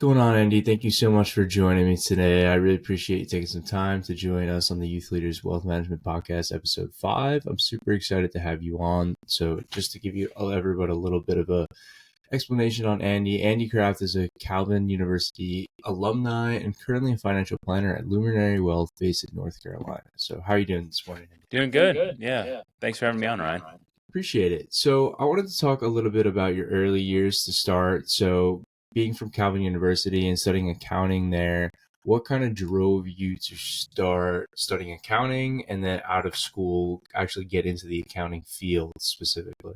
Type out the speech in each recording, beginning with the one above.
Going on, Andy? Thank you so much for joining me today. I really appreciate you taking some time to join us on the Youth Leaders Wealth Management Podcast, episode 5. I'm super excited to have you on. So just to give you everybody a little bit of a explanation on Andy. Andy Krafft is a Calvin University alumni and currently a financial planner at Luminary Wealth based in North Carolina. So how are you doing this morning, Andy? Doing good. Yeah. Thanks for having me on, Ryan. Appreciate it. So I wanted to talk a little bit about your early years to start. So being from Calvin University and studying accounting there, what kind of drove you to start studying accounting and then out of school actually get into the accounting field specifically?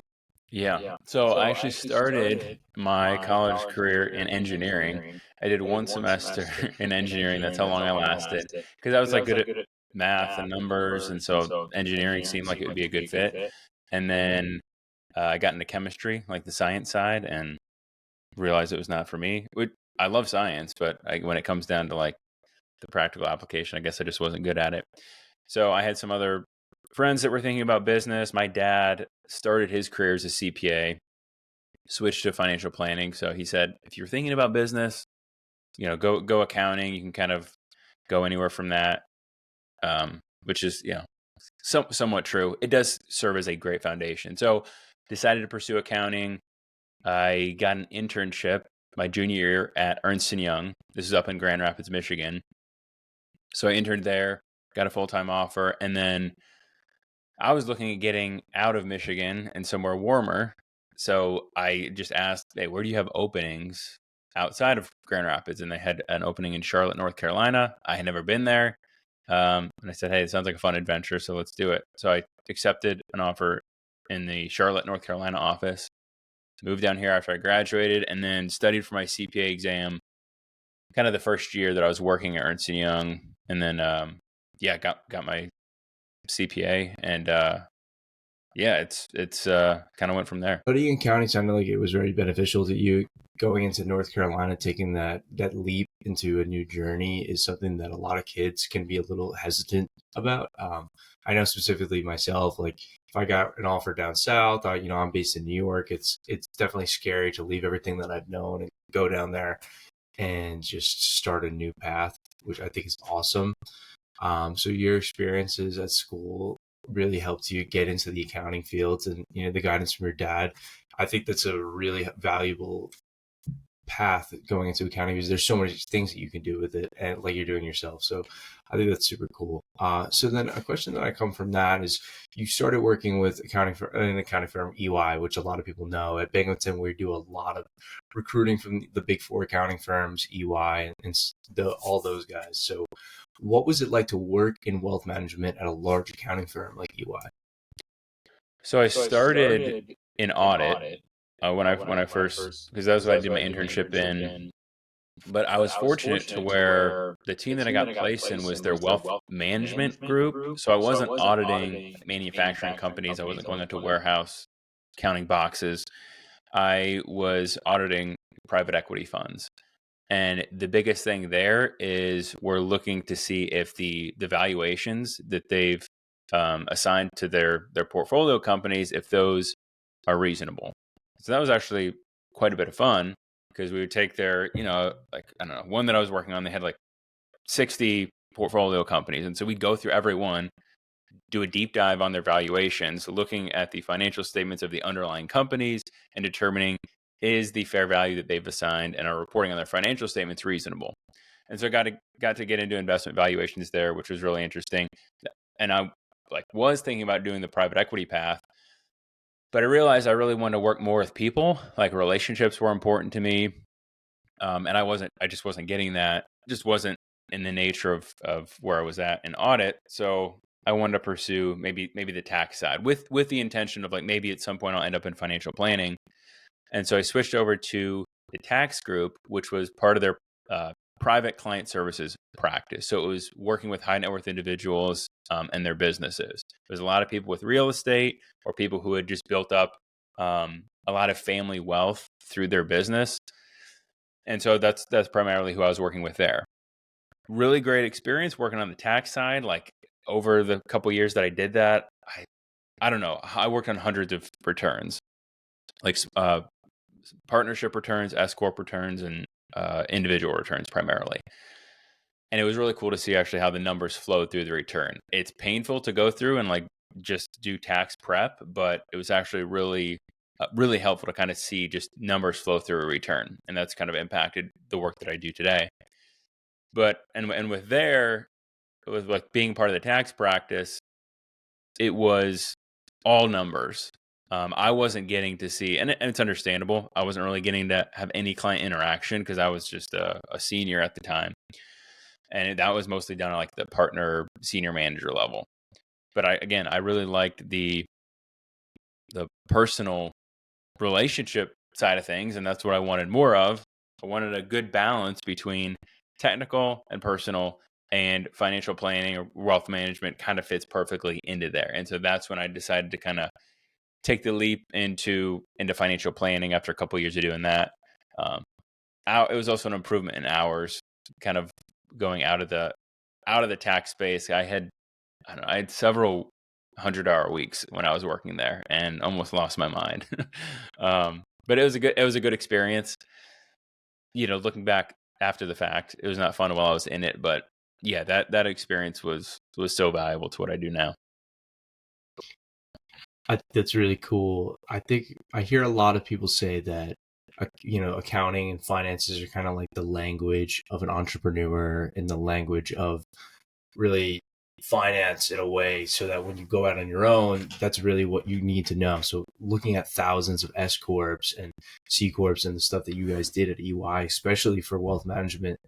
Yeah. So I actually started my college career in engineering. I did one semester in engineering. That's how long I lasted because I was like good at math and numbers. And so engineering seemed like it would be a good fit. And then I got into chemistry, like the science side, and realized it was not for me. I love science, but when it comes down to like the practical application, I guess I just wasn't good at it. So I had some other friends that were thinking about business. My dad started his career as a CPA, switched to financial planning. So he said, if you're thinking about business, go accounting. You can kind of go anywhere from that, which is, somewhat true. It does serve as a great foundation. So decided to pursue accounting. I got an internship my junior year at Ernst & Young. This is up in Grand Rapids, Michigan. So I interned there, got a full-time offer, and then I was looking at getting out of Michigan and somewhere warmer. So I just asked, hey, where do you have openings outside of Grand Rapids? And they had an opening in Charlotte, North Carolina. I had never been there. And I said, hey, it sounds like a fun adventure, so let's do it. So I accepted an offer in the Charlotte, North Carolina office, moved down here after I graduated, and then studied for my CPA exam kind of the first year that I was working at Ernst & Young. And then, got my CPA, and it's kind of went from there. Studying accounting sounded like it was very beneficial to you. Going into North Carolina, taking that leap into a new journey is something that a lot of kids can be a little hesitant about. I know specifically myself, like if I got an offer down south, I'm based in New York. It's definitely scary to leave everything that I've known and go down there and just start a new path, which I think is awesome. So your experiences at school really helped you get into the accounting fields, and the guidance from your dad. I think that's a really valuable path going into accounting because there's so many things that you can do with it, and like you're doing yourself. So I think that's super cool. So then a question that I come from that is you started working with an accounting firm, EY, which a lot of people know. At Binghamton, we do a lot of recruiting from the big four accounting firms, EY, and all those guys. So what was it like to work in wealth management at a large accounting firm like EY? So I started in audit when I first, because that's what I did my internship in. But I was fortunate to where the team that I got placed in was their wealth management group. So I wasn't auditing manufacturing companies. I wasn't going into warehouse counting boxes. I was auditing private equity funds. And the biggest thing there is we're looking to see if the valuations that they've assigned to their portfolio companies, if those are reasonable. So that was actually quite a bit of fun because we would take their, one that I was working on, they had like 60 portfolio companies. And so we'd go through every one, do a deep dive on their valuations, looking at the financial statements of the underlying companies and determining is the fair value that they've assigned and are reporting on their financial statements reasonable. And so I got to get into investment valuations there, which was really interesting. And I was thinking about doing the private equity path, but I realized I really wanted to work more with people. Like relationships were important to me. And I just wasn't getting that. Just wasn't in the nature of where I was at in audit. So I wanted to pursue maybe the tax side with the intention of like, maybe at some point I'll end up in financial planning. And so I switched over to the tax group, which was part of their private client services practice. So it was working with high net worth individuals and their businesses. There's a lot of people with real estate or people who had just built up a lot of family wealth through their business. And so that's primarily who I was working with there. Really great experience working on the tax side. Like over the couple years that I did that, I don't know, I worked on hundreds of returns, like partnership returns, S corp returns, and individual returns primarily. And it was really cool to see actually how the numbers flow through the return. It's painful to go through and like just do tax prep, but it was actually really helpful to kind of see just numbers flow through a return. And that's kind of impacted the work that I do today. But, and with like being part of the tax practice, it was all numbers. I wasn't getting to see, and it's understandable. I wasn't really getting to have any client interaction because I was just a senior at the time. And that was mostly done at like the partner senior manager level. But I really liked the personal relationship side of things. And that's what I wanted more of. I wanted a good balance between technical and personal, and financial planning or wealth management kind of fits perfectly into there. And so that's when I decided to kind of take the leap into financial planning after a couple of years of doing that. It was also an improvement in hours, kind of going out of the tax space. I had several 100-hour weeks when I was working there, and almost lost my mind. But it was a good experience. Looking back after the fact, it was not fun while I was in it, but yeah, that experience was so valuable to what I do now. That's really cool. I think I hear a lot of people say that, accounting and finances are kind of like the language of an entrepreneur and the language of really finance in a way, so that when you go out on your own, that's really what you need to know. So looking at thousands of S Corps and C Corps and the stuff that you guys did at EY, especially for wealth management,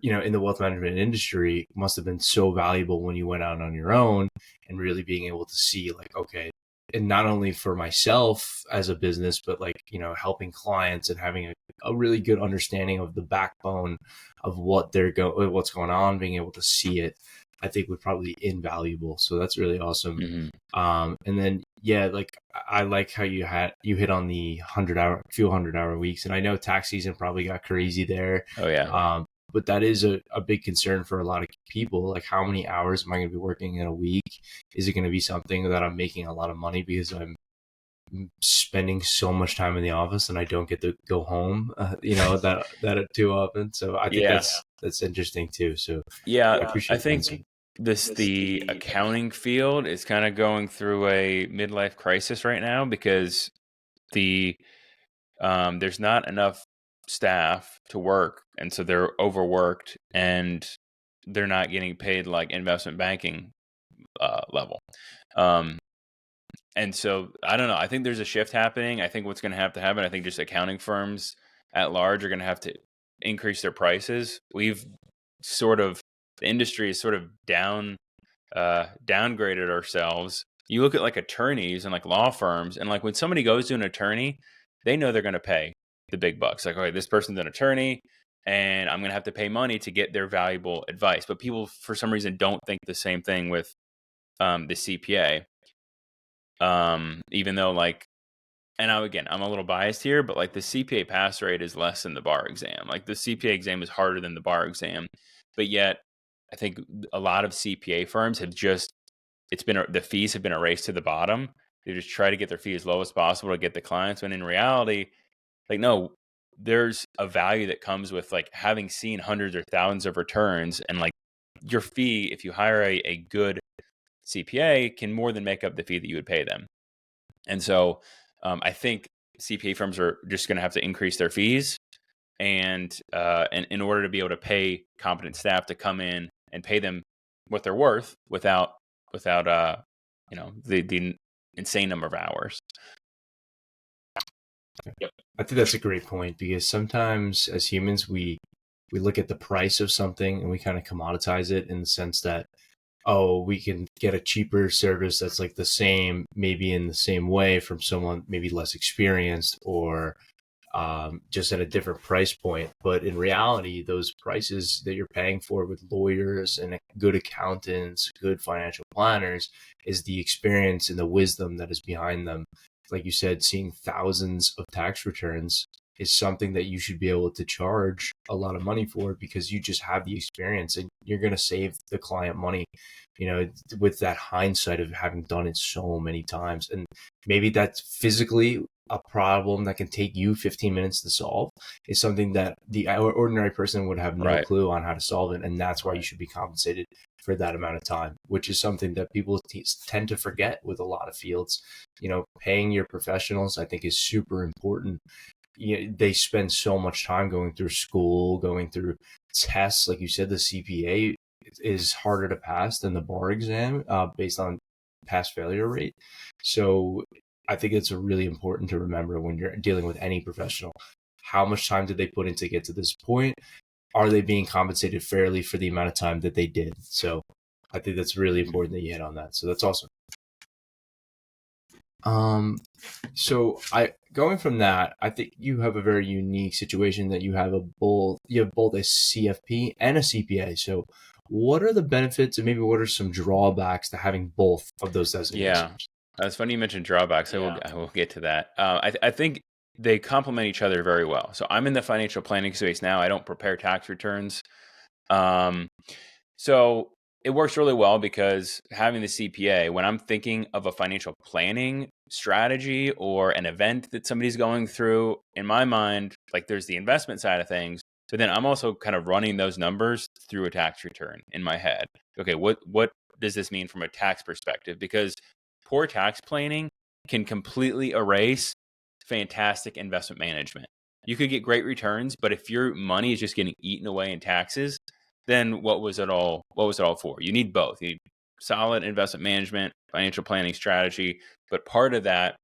in the wealth management industry, must have been so valuable when you went out on your own, and really being able to see like, okay, and not only for myself as a business, but like, helping clients and having a really good understanding of the backbone of what's going on, being able to see it, I think would probably be invaluable. So that's really awesome. Mm-hmm. And then, yeah, like I like how you hit on the few 100-hour weeks. And I know tax season probably got crazy there. Oh yeah. But that is a big concern for a lot of people. Like, how many hours am I going to be working in a week? Is it going to be something that I'm making a lot of money because I'm spending so much time in the office and I don't get to go home, that too often. So I think that's interesting too. So yeah, I appreciate I think the accounting field is kind of going through a midlife crisis right now, because there's not enough staff to work, and so they're overworked, and they're not getting paid like investment banking level. And so I don't know. I think there's a shift happening. I think what's going to have to happen, I think just accounting firms at large are going to have to increase their prices. The industry is sort of downgraded ourselves. You look at like attorneys and like law firms, and like when somebody goes to an attorney, they know they're going to pay the big bucks. Like, okay, this person's an attorney, and I'm going to have to pay money to get their valuable advice. But people, for some reason, don't think the same thing with the CPA. Even though and I'm a little biased here, but like the CPA pass rate is less than the bar exam. Like the CPA exam is harder than the bar exam, but yet I think a lot of CPA firms have the fees have been a race to the bottom. They just try to get their fee as low as possible to get the clients. When in reality, like, no, there's a value that comes with like having seen hundreds or thousands of returns, and like your fee, if you hire a good CPA, can more than make up the fee that you would pay them. And so I think CPA firms are just going to have to increase their fees, and in order to be able to pay competent staff to come in and pay them what they're worth without the insane number of hours. Yep. I think that's a great point, because sometimes as humans, we look at the price of something and we kind of commoditize it in the sense that, oh, we can get a cheaper service that's like the same, maybe in the same way, from someone maybe less experienced, or just at a different price point. But in reality, those prices that you're paying for with lawyers and good accountants, good financial planners, is the experience and the wisdom that is behind them. Like you said, seeing thousands of tax returns is something that you should be able to charge a lot of money for, because you just have the experience and you're going to save the client money, with that hindsight of having done it so many times. And maybe that's physically a problem that can take you 15 minutes to solve is something that the ordinary person would have no Right. clue on how to solve it. And that's why you should be compensated for that amount of time, which is something that people tend to forget with a lot of fields. Paying your professionals, I think, is super important. They spend so much time going through school, going through tests. Like you said, the CPA is harder to pass than the bar exam based on pass failure rate. So I think it's really important to remember when you're dealing with any professional, how much time did they put in to get to this point? Are they being compensated fairly for the amount of time that they did? So I think that's really important that you hit on that. So that's awesome. So going from that, I think you have a very unique situation that you have both a CFP and a CPA. So what are the benefits and maybe what are some drawbacks to having both of those designations? Yeah, it's funny you mentioned drawbacks. I will get to that. I think they complement each other very well. So I'm in the financial planning space now. I don't prepare tax returns. So it works really well because having the CPA, when I'm thinking of a financial planning strategy or an event that somebody's going through, in my mind, like there's the investment side of things, but then I'm also kind of running those numbers through a tax return in my head. Okay, what does this mean from a tax perspective? Because poor tax planning can completely erase fantastic investment management. You could get great returns, but if your money is just getting eaten away in taxes, then what was it all for? You need both. You need solid investment management, financial planning strategy, but part of that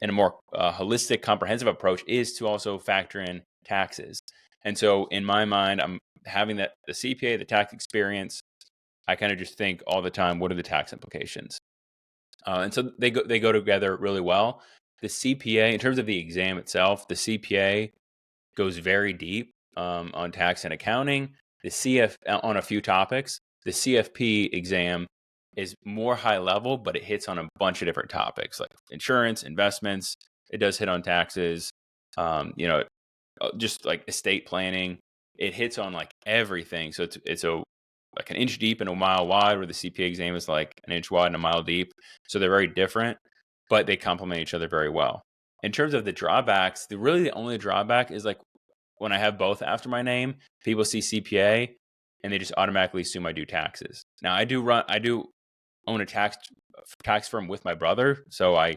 in a more holistic, comprehensive approach is to also factor in taxes. And so in my mind, I'm having the CPA, the tax experience. I kind of just think all the time, what are the tax implications? And so they go together really well. The CPA, in terms of the exam itself, the CPA goes very deep on tax and accounting. The CF on a few topics. The CFP exam is more high level, but it hits on a bunch of different topics like insurance, investments. It does hit on taxes. Just like estate planning. It hits on like everything. So it's like an inch deep and a mile wide, where the CPA exam is like an inch wide and a mile deep. So they're very different, but they complement each other very well. In terms of the drawbacks, the only drawback is like when I have both after my name, people see CPA and they just automatically assume I do taxes. Now I do own a tax firm with my brother, so I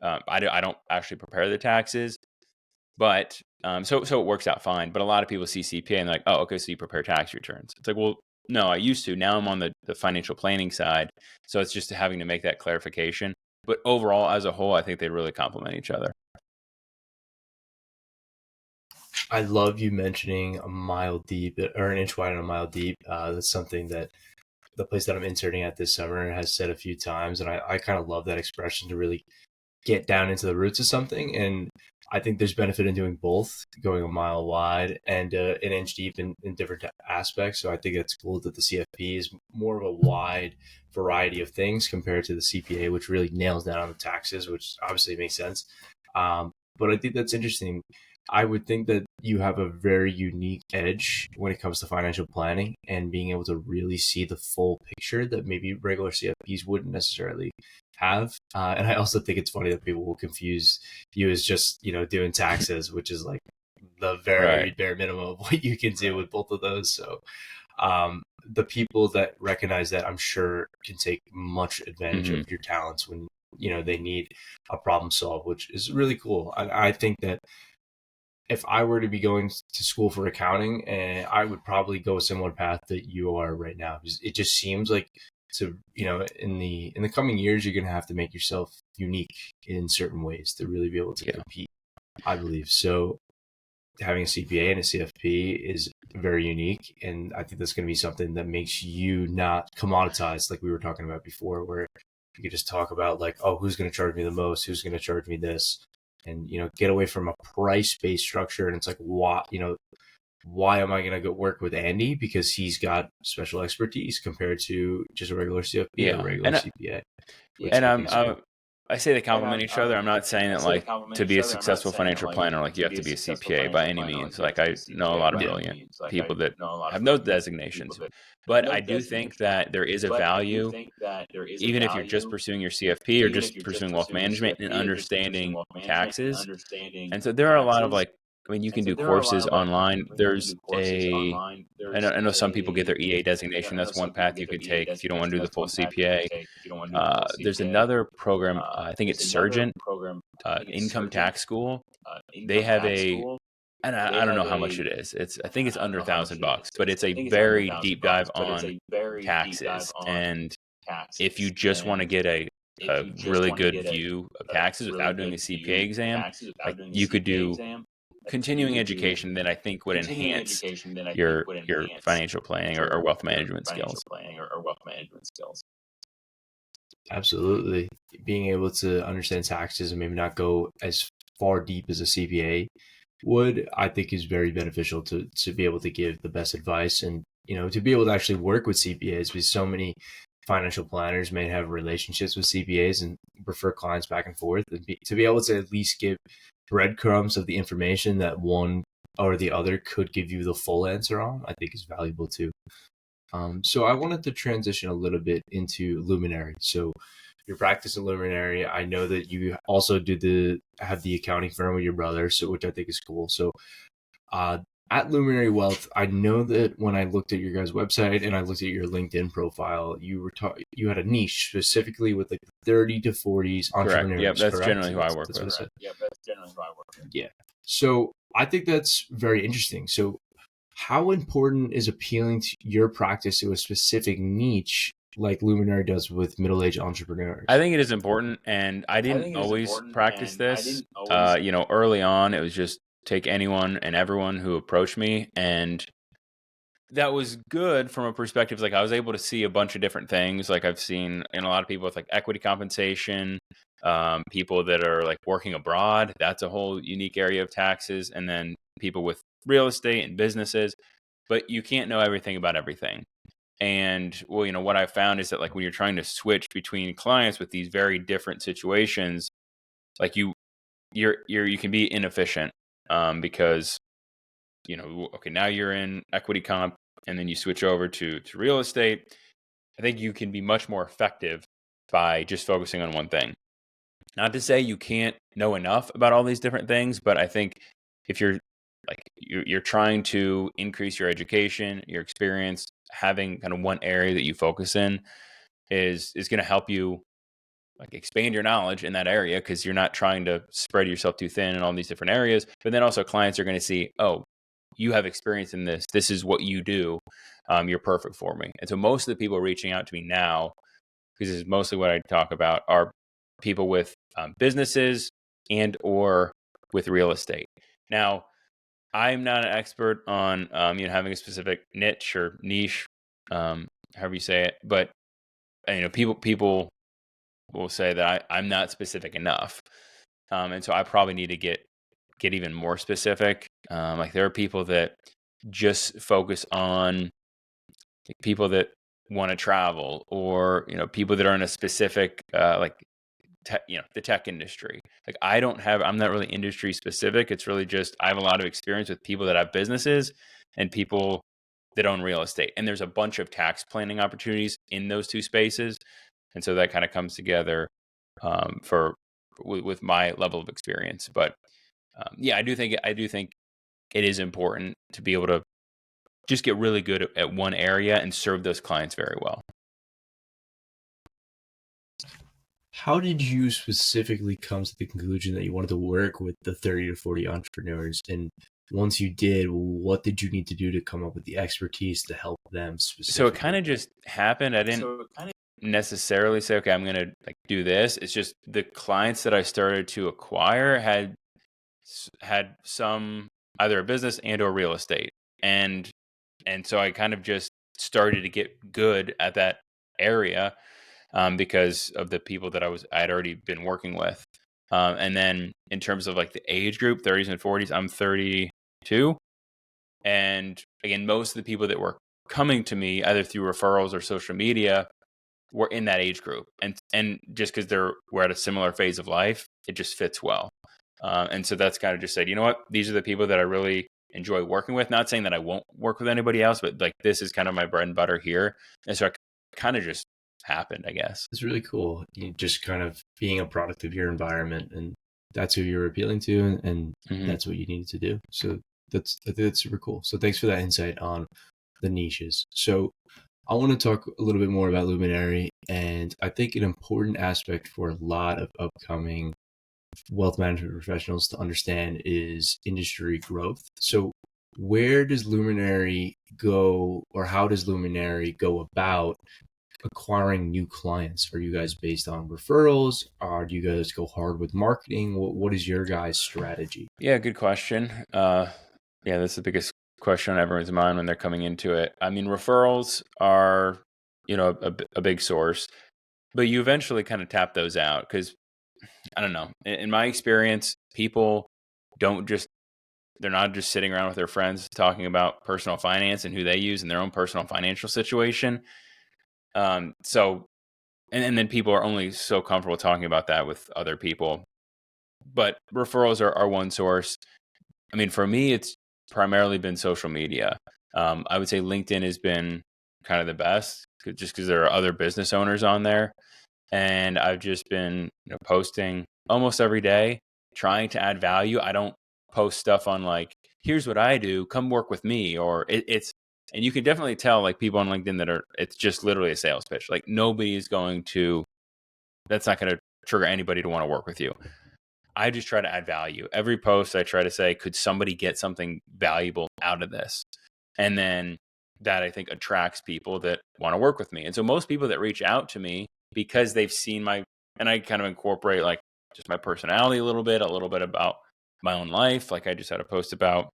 don't actually prepare the taxes, but so it works out fine. But a lot of people see CPA and they're like, oh, okay, so you prepare tax returns. It's like, well, no, I used to. Now I'm on the financial planning side, so it's just having to make that clarification. But overall, as a whole, I think they really complement each other. I love you mentioning a mile deep or an inch wide and a mile deep. That's something that the place that I'm interning at this summer has said a few times. And I kind of love that expression to really get down into the roots of something. And I think there's benefit in doing both, going a mile wide and an inch deep in different aspects. So I think it's cool that the CFP is more of a wide variety of things compared to the CPA, which really nails down on the taxes, which obviously makes sense. But I think that's interesting. I would think that you have a very unique edge when it comes to financial planning and being able to really see the full picture that maybe regular CFPs wouldn't necessarily have. And I also think it's funny that people will confuse you as just, doing taxes, which is like the very bare minimum of what you can do with both of those. So the people that recognize that, I'm sure, can take much advantage of your talents when, they need a problem solved, which is really cool. I think that if I were to be going to school for accounting, I would probably go a similar path that you are right now. It just seems like in the coming years, you're going to have to make yourself unique in certain ways to really be able to compete, I believe. So having a CPA and a CFP is very unique. And I think that's going to be something that makes you not commoditized, like we were talking about before, where you could just talk about like, oh, who's going to charge me the most? Who's going to charge me this? And, get away from a price-based structure. And it's like, why am I going to go work with Andy? Because he's got special expertise compared to just a regular CFP or a regular CPA. And I say they complement each other. I'm not saying that like to be a successful financial planner, like you have to be a CPA by any means. Like I know a lot of brilliant people that have no designations, but I do think that there is a value, even if you're just pursuing your CFP or just pursuing wealth management and understanding taxes. And so there are a lot of like, I mean, you can do courses online. I know some people get their EA designation. That's one path you could take if you don't want to do the full CPA. There's another program, I think it's Surgeon, Income Tax School. They have and I don't know how much it is. I think it's under $1,000, but it's a very deep dive on taxes. And if you just want to get a really good view of taxes without doing a CPA exam, like you could do continuing education that I think would enhance your financial planning or wealth management skills. Absolutely. Being able to understand taxes and maybe not go as far deep as a CPA would, I think, is very beneficial to be able to give the best advice and, to be able to actually work with CPAs, because so many financial planners may have relationships with CPAs and refer clients back and forth, and to be able to at least give breadcrumbs of the information that one or the other could give you the full answer on, I think is valuable too. So I wanted to transition a little bit into Luminary. So your practice in Luminary, I know that you also have the accounting firm with your brother, so which I think is cool. So at Luminary Wealth, I know that when I looked at your guys' website and I looked at your LinkedIn profile, you had a niche specifically with like 30 to 40s entrepreneurs. Correct. Yep, that's generally who I work with. Yeah. So I think that's very interesting. So how important is appealing to your practice to a specific niche like Luminary does with middle-aged entrepreneurs? I think it is important, and I didn't always practice this. Early on, it was just take anyone and everyone who approached me, and that was good from a perspective. Like I was able to see a bunch of different things. Like I've seen in a lot of people with like equity compensation, people that are like working abroad. That's a whole unique area of taxes, and then people with real estate and businesses. But you can't know everything about everything. And what I found is that like when you're trying to switch between clients with these very different situations, like you can be inefficient, because okay, now you're in equity comp and then you switch over to real estate. I think you can be much more effective by just focusing on one thing. Not to say you can't know enough about all these different things, but I think if you're trying to increase your education, your experience, having kind of one area that you focus in is going to help you like expand your knowledge in that area, because you're not trying to spread yourself too thin in all these different areas. But then also clients are going to see, oh, you have experience in this. This is what you do. You're perfect for me. And so most of the people reaching out to me now, because this is mostly what I talk about, are people with businesses and or with real estate. Now, I'm not an expert on having a specific niche or niche, however you say it, but people will say that I'm not specific enough, and so I probably need to get even more specific. Like there are people that just focus on people that want to travel, or people that are in a specific the tech industry. Like I'm not really industry specific. It's really just I have a lot of experience with people that have businesses and people that own real estate, and there's a bunch of tax planning opportunities in those two spaces, and so that kind of comes together with my level of experience. But I do think it is important to be able to just get really good at one area and serve those clients very well. How did you specifically come to the conclusion that you wanted to work with the 30 to 40 entrepreneurs? And once you did, what did you need to do to come up with the expertise to help them specifically? So it kind of just happened. I didn't necessarily say, okay, I'm going to do this. It's just the clients that I started to acquire had some either a business and or real estate. And so I kind of just started to get good at that area, because of the people that I had already been working with. And then in terms of like the age group, 30s and 40s, I'm 32. And again, most of the people that were coming to me either through referrals or social media we're in that age group, and just because we're at a similar phase of life, it just fits well. And so that's kind of just said, you know what, these are the people that I really enjoy working with. Not saying that I won't work with anybody else, but like this is kind of my bread and butter here. And so it kind of just happened, I guess. It's really cool. You just kind of being a product of your environment, and that's who you're appealing to, and that's what you needed to do. So I think that's super cool. So thanks for that insight on the niches. So I want to talk a little bit more about Luminary, and I think an important aspect for a lot of upcoming wealth management professionals to understand is industry growth. So where does Luminary go, or how does Luminary go about acquiring new clients? Are you guys based on referrals? Or do you guys go hard with marketing? What is your guys' strategy? Yeah, good question. Yeah, that's the biggest question on everyone's mind when they're coming into it. I mean, referrals are, a big source, but you eventually kind of tap those out because, I don't know, in my experience, people they're not just sitting around with their friends talking about personal finance and who they use in their own personal financial situation. So, and then people are only so comfortable talking about that with other people. But referrals are one source. I mean, for me, it's primarily been social media. I would say LinkedIn has been kind of the best just because there are other business owners on there. And I've just been posting almost every day, trying to add value. I don't post stuff on like, here's what I do, come work with me. Or and you can definitely tell like people on LinkedIn it's just literally a sales pitch. Like that's not going to trigger anybody to want to work with you. I just try to add value. Every post I try to say, could somebody get something valuable out of this? And then that I think attracts people that want to work with me. And so most people that reach out to me because they've seen and I kind of incorporate like just my personality a little bit about my own life. Like I just had a post about,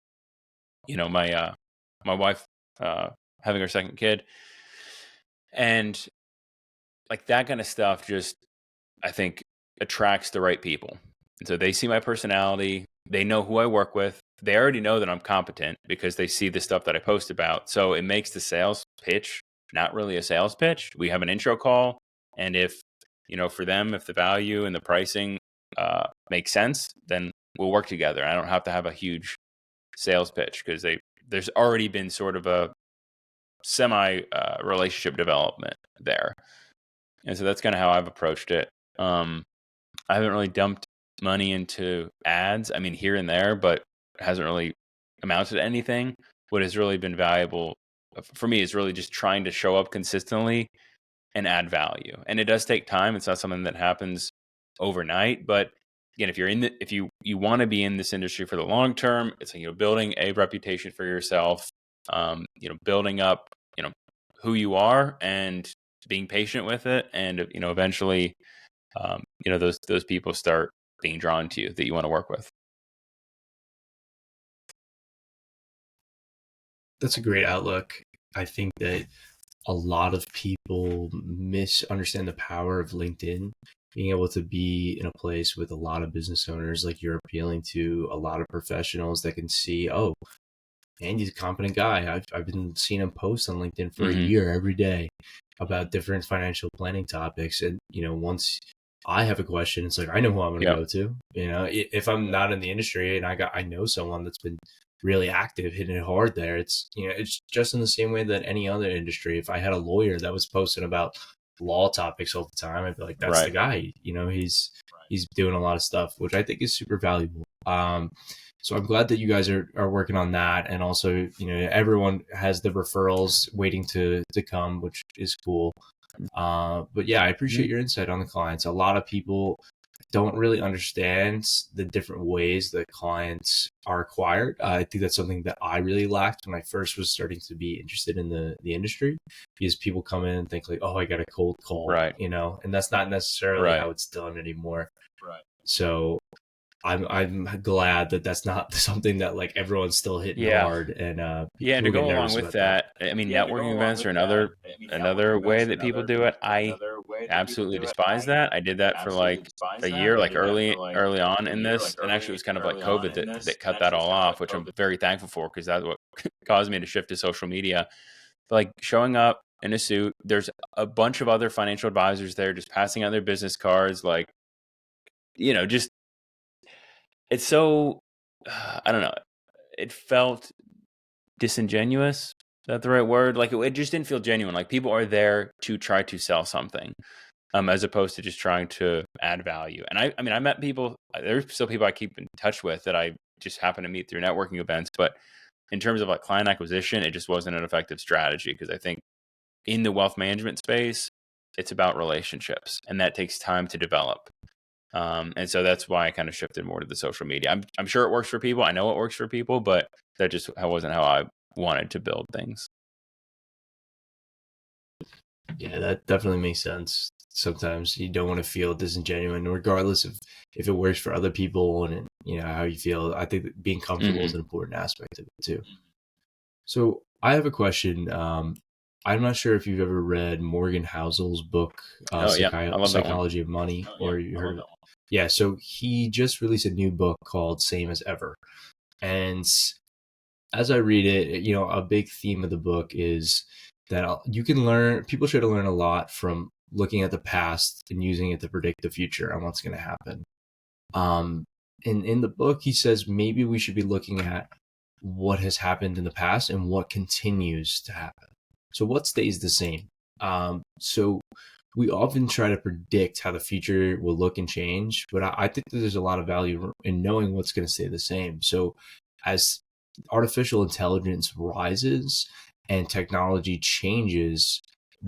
my wife having her second kid, and like that kind of stuff just, I think, attracts the right people. And so they see my personality, they know who I work with, they already know that I'm competent because they see the stuff that I post about. So it makes the sales pitch not really a sales pitch. We have an intro call, and if for them, if the value and the pricing makes sense, then we'll work together. I don't have to have a huge sales pitch because there's already been sort of a semi relationship development there. And so that's kind of how I've approached it. I haven't really dumped money into ads. I mean, here and there, but it hasn't really amounted to anything. What has really been valuable for me is really just trying to show up consistently and add value. And it does take time. It's not something that happens overnight. But again, if you want to be in this industry for the long term, it's building a reputation for yourself, building up who you are and being patient with it, and eventually those people start being drawn to you that you want to work with. That's a great outlook. I think that a lot of people misunderstand the power of LinkedIn, being able to be in a place with a lot of business owners, like you're appealing to a lot of professionals that can see, oh, Andy's a competent guy. I've been seeing him post on LinkedIn for a year every day about different financial planning topics. And, once I have a question, it's like, I know who I'm going to go to. If I'm not in the industry and I know someone that's been really active, hitting it hard there, it's just in the same way that any other industry. If I had a lawyer that was posting about law topics all the time, I'd be like, that's the guy. He's doing a lot of stuff, which I think is super valuable. So I'm glad that you guys are working on that. And also, everyone has the referrals waiting to come, which is cool. But yeah, I appreciate your insight on the clients. A lot of people don't really understand the different ways that clients are acquired. I think that's something that I really lacked when I first was starting to be interested in the industry, because people come in and think like, oh, I got a cold call, right? And that's not necessarily how it's done anymore. Right. So I'm glad that that's not something that like everyone's still hitting hard. And and to go along with that, I mean, networking events are another way that people do it. I absolutely despise that. I did that for like a year, like early on in this, and actually it was kind of like COVID that cut that all off, which I'm very thankful for, because that's what caused me to shift to social media. Like showing up in a suit. There's a bunch of other financial advisors there just passing out their business cards. Like, just, it's so, I don't know. It felt disingenuous. Is that the right word? Like, it just didn't feel genuine. Like, people are there to try to sell something, as opposed to just trying to add value. And I met people, there's still people I keep in touch with that I just happen to meet through networking events. But in terms of like client acquisition, it just wasn't an effective strategy, because I think in the wealth management space, it's about relationships, and that takes time to develop. And so that's why I kind of shifted more to the social media. I'm sure it works for people. I know it works for people, but that wasn't how I wanted to build things. Yeah, that definitely makes sense. Sometimes you don't want to feel disingenuous, regardless of if it works for other people and how you feel. I think that being comfortable is an important aspect of it too. So I have a question. I'm not sure if you've ever read Morgan Housel's book, Psychology of Money, or you heard of it. Yeah, so he just released a new book called Same as Ever. And as I read it, a big theme of the book is that people try to learn a lot from looking at the past and using it to predict the future and what's going to happen. In the book, he says maybe we should be looking at what has happened in the past and what continues to happen. So what stays the same? So we often try to predict how the future will look and change, but I think that there's a lot of value in knowing what's going to stay the same. So as artificial intelligence rises and technology changes,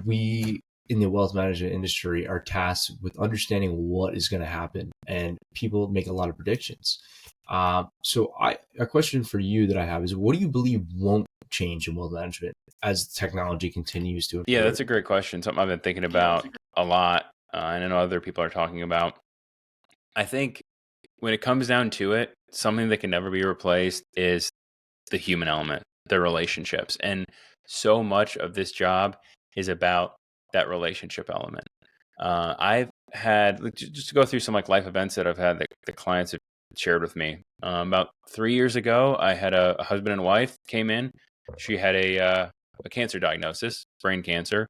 we in the wealth management industry are tasked with understanding what is going to happen, and people make a lot of predictions. So a question for you that I have is, what do you believe won't change in wealth management as technology continues to improve? Yeah, that's a great question. Something I've been thinking about a lot, and I know other people are talking about. I think when it comes down to it, something that can never be replaced is the human element, the relationships. And so much of this job is about that relationship element. I've had, just to go through some like life events that I've had that the clients have shared with me. About 3 years ago, I had a husband and wife came in. She had a cancer diagnosis, brain cancer.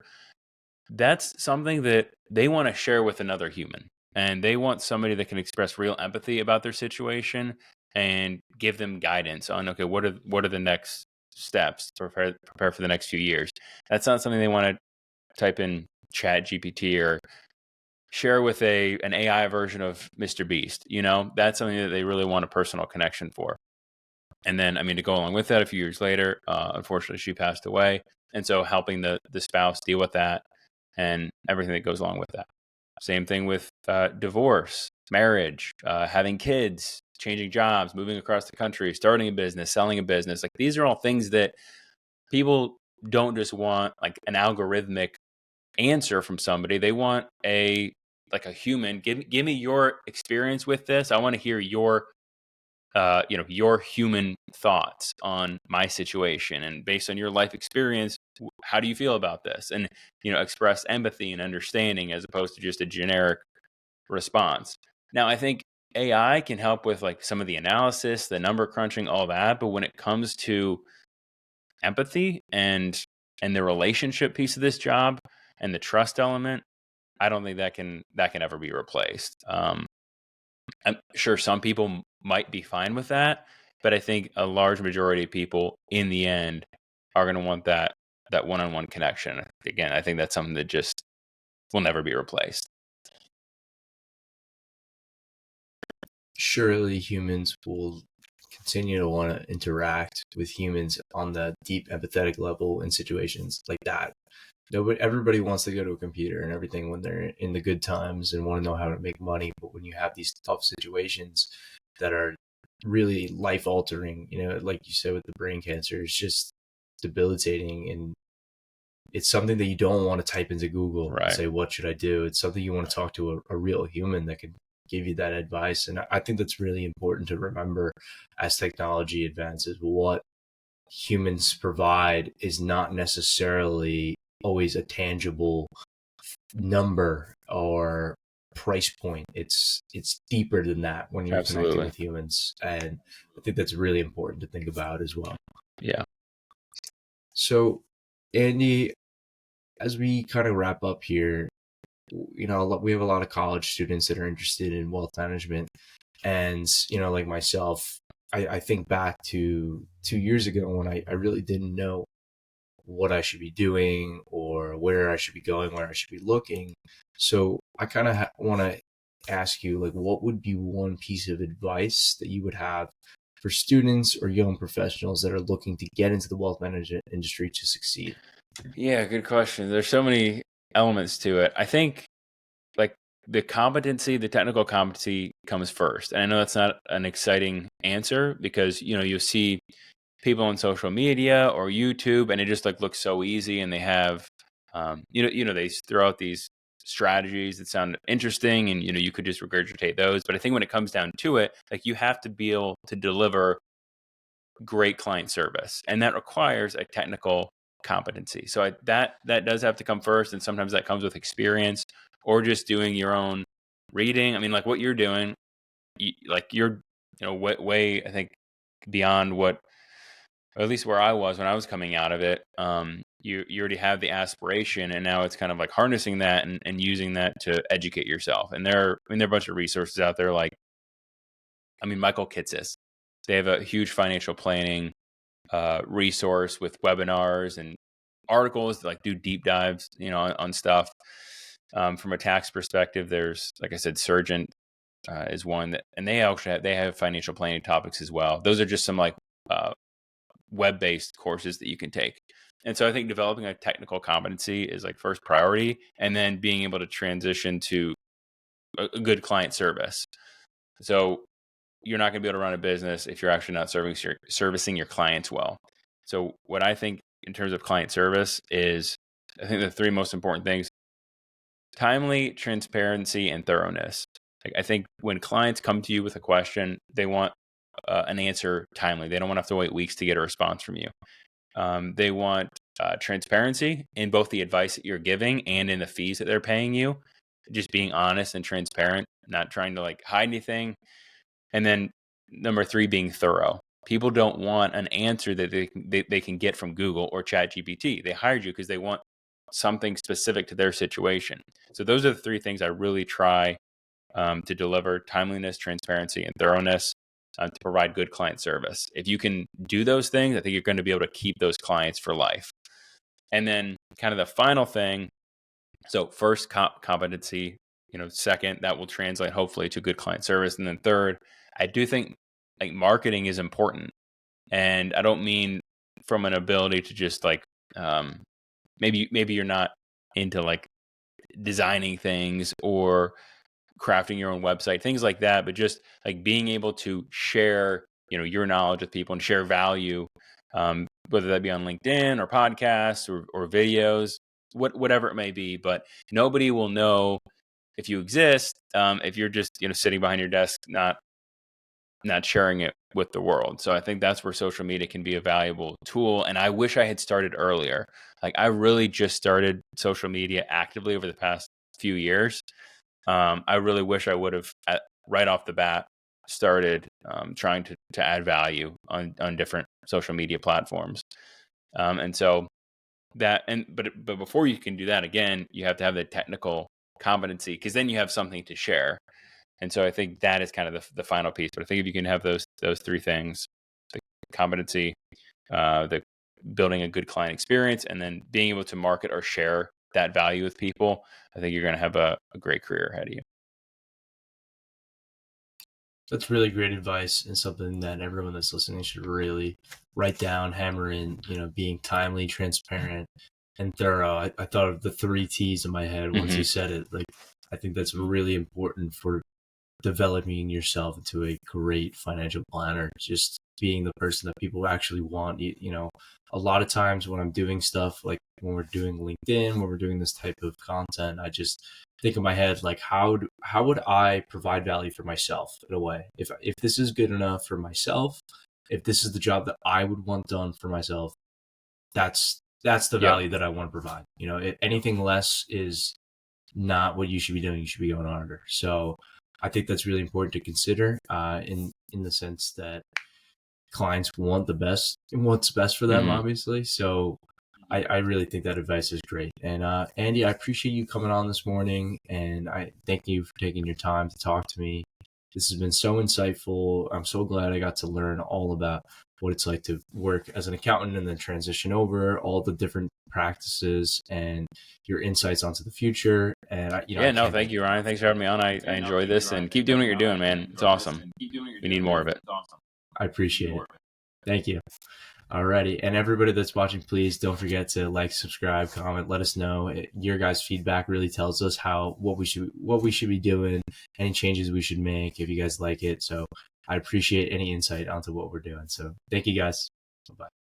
That's something that they want to share with another human. And they want somebody that can express real empathy about their situation and give them guidance on, okay, what are the next steps to prepare for the next few years. That's not something they want to type in Chat GPT or share with an AI version of Mr. Beast. That's something that they really want a personal connection for. And then, to go along with that, a few years later, unfortunately, she passed away. And so helping the spouse deal with that and everything that goes along with that. Same thing with divorce, marriage, having kids, changing jobs, moving across the country, starting a business, selling a business. Like, these are all things that people don't just want like an algorithmic answer from somebody. They want a human. Give me your experience with this. I want to hear your human thoughts on my situation, and based on your life experience, how do you feel about this? And, express empathy and understanding as opposed to just a generic response. Now, I think AI can help with like some of the analysis, the number crunching, all that. But when it comes to empathy and the relationship piece of this job and the trust element, I don't think that can ever be replaced. I'm sure some people might be fine with that, but I think a large majority of people in the end are going to want that one-on-one connection. Again, I think that's something that just will never be replaced. Surely humans will continue to want to interact with humans on the deep empathetic level in situations like that. Everybody wants to go to a computer and everything when they're in the good times and want to know how to make money. But when you have these tough situations that are really life altering, like you said with the brain cancer, it's just debilitating. And it's something that you don't want to type into Google and say, what should I do? It's something you want to talk to a real human that can give you that advice. And I think that's really important to remember as technology advances. What humans provide is not necessarily always a tangible number or price point. It's deeper than that when you're connecting with humans, and I think that's really important to think about as well. Yeah. So, Andy, as we kind of wrap up here, we have a lot of college students that are interested in wealth management. And, like myself, I think back to 2 years ago when I really didn't know what I should be doing or where I should be going, where I should be looking. So I kind of want to ask you, like, what would be one piece of advice that you would have for students or young professionals that are looking to get into the wealth management industry to succeed? Yeah, good question. There's so many elements to it. I think like the technical competency comes first. And I know that's not an exciting answer because, you'll see people on social media or YouTube and it just like looks so easy and they have, they throw out these strategies that sound interesting and, you could just regurgitate those. But I think when it comes down to it, like you have to be able to deliver great client service and that requires a technical competency. So that does have to come first. And sometimes that comes with experience or just doing your own reading. I mean, like what you're doing, you're, way, I think beyond what, or at least where I was when I was coming out of it. You already have the aspiration and now it's kind of like harnessing that and using that to educate yourself. And there are a bunch of resources out there. Like, Michael Kitces, they have a huge financial planning resource with webinars and articles that like do deep dives, on stuff. From a tax perspective, there's, like I said, Surgeon is one that, and they actually have financial planning topics as well. Those are just some like web-based courses that you can take. And so I think developing a technical competency is like first priority, and then being able to transition to a good client service. So you're not going to be able to run a business if you're actually not servicing your clients well. So what I think in terms of client service is, I think the three most important things: timely, transparency, and thoroughness. Like I think when clients come to you with a question, they want an answer timely. They don't want to have to wait weeks to get a response from you. They want transparency in both the advice that you're giving and in the fees that they're paying you. Just being honest and transparent, not trying to like hide anything. And then number three, being thorough. People don't want an answer that they can get from Google or ChatGPT. They hired you because they want something specific to their situation. So those are the three things I really try to deliver: timeliness, transparency, and thoroughness to provide good client service. If you can do those things, I think you're going to be able to keep those clients for life. And then kind of the final thing, so first, competency, second, that will translate hopefully to good client service. And then third, I do think like marketing is important. And I don't mean from an ability to just like, maybe you're not into like designing things or crafting your own website, things like that, but just like being able to share, your knowledge with people and share value, whether that be on LinkedIn or podcasts or videos, whatever it may be. But nobody will know if you exist if you're just sitting behind your desk, not sharing it with the world. So I think that's where social media can be a valuable tool. And I wish I had started earlier. Like I really just started social media actively over the past few years. I really wish I would have right off the bat started trying to add value on different social media platforms. And so but before you can do that, again, you have to have the technical competency, because then you have something to share. And so I think that is kind of the final piece. But I think if you can have those three things: the competency, the building a good client experience, and then being able to market or share that value with people, I think you're going to have a great career ahead of you. That's really great advice, and something that everyone that's listening should really write down, hammer in, being timely, transparent, and thorough. I thought of the 3 T's in my head once you said it. Like, I think that's really important for developing yourself into a great financial planner, just being the person that people actually want. A lot of times when I'm doing stuff, like when we're doing LinkedIn, when we're doing this type of content, I just think in my head, like, how would I provide value for myself in a way? If this is good enough for myself, if this is the job that I would want done for myself, that's the value that I want to provide. Anything less is not what you should be doing. You should be going harder. So I think that's really important to consider in the sense that clients want the best and what's best for them, obviously. So I really think that advice is great. And Andy, I appreciate you coming on this morning, and I thank you for taking your time to talk to me. This has been so insightful. I'm so glad I got to learn all about what it's like to work as an accountant and then transition over, all the different practices and your insights onto the future. And Thank you, Ryan. Thanks for having me on. I enjoy this, and keep doing what you're doing, man. It's awesome. We need more of it. I appreciate it. Thank you. Alrighty, and everybody that's watching, please don't forget to like, subscribe, comment. Let us know. Your guys' feedback really tells us what we should be doing, any changes we should make if you guys like it. So I appreciate any insight onto what we're doing. So thank you guys. Bye-bye.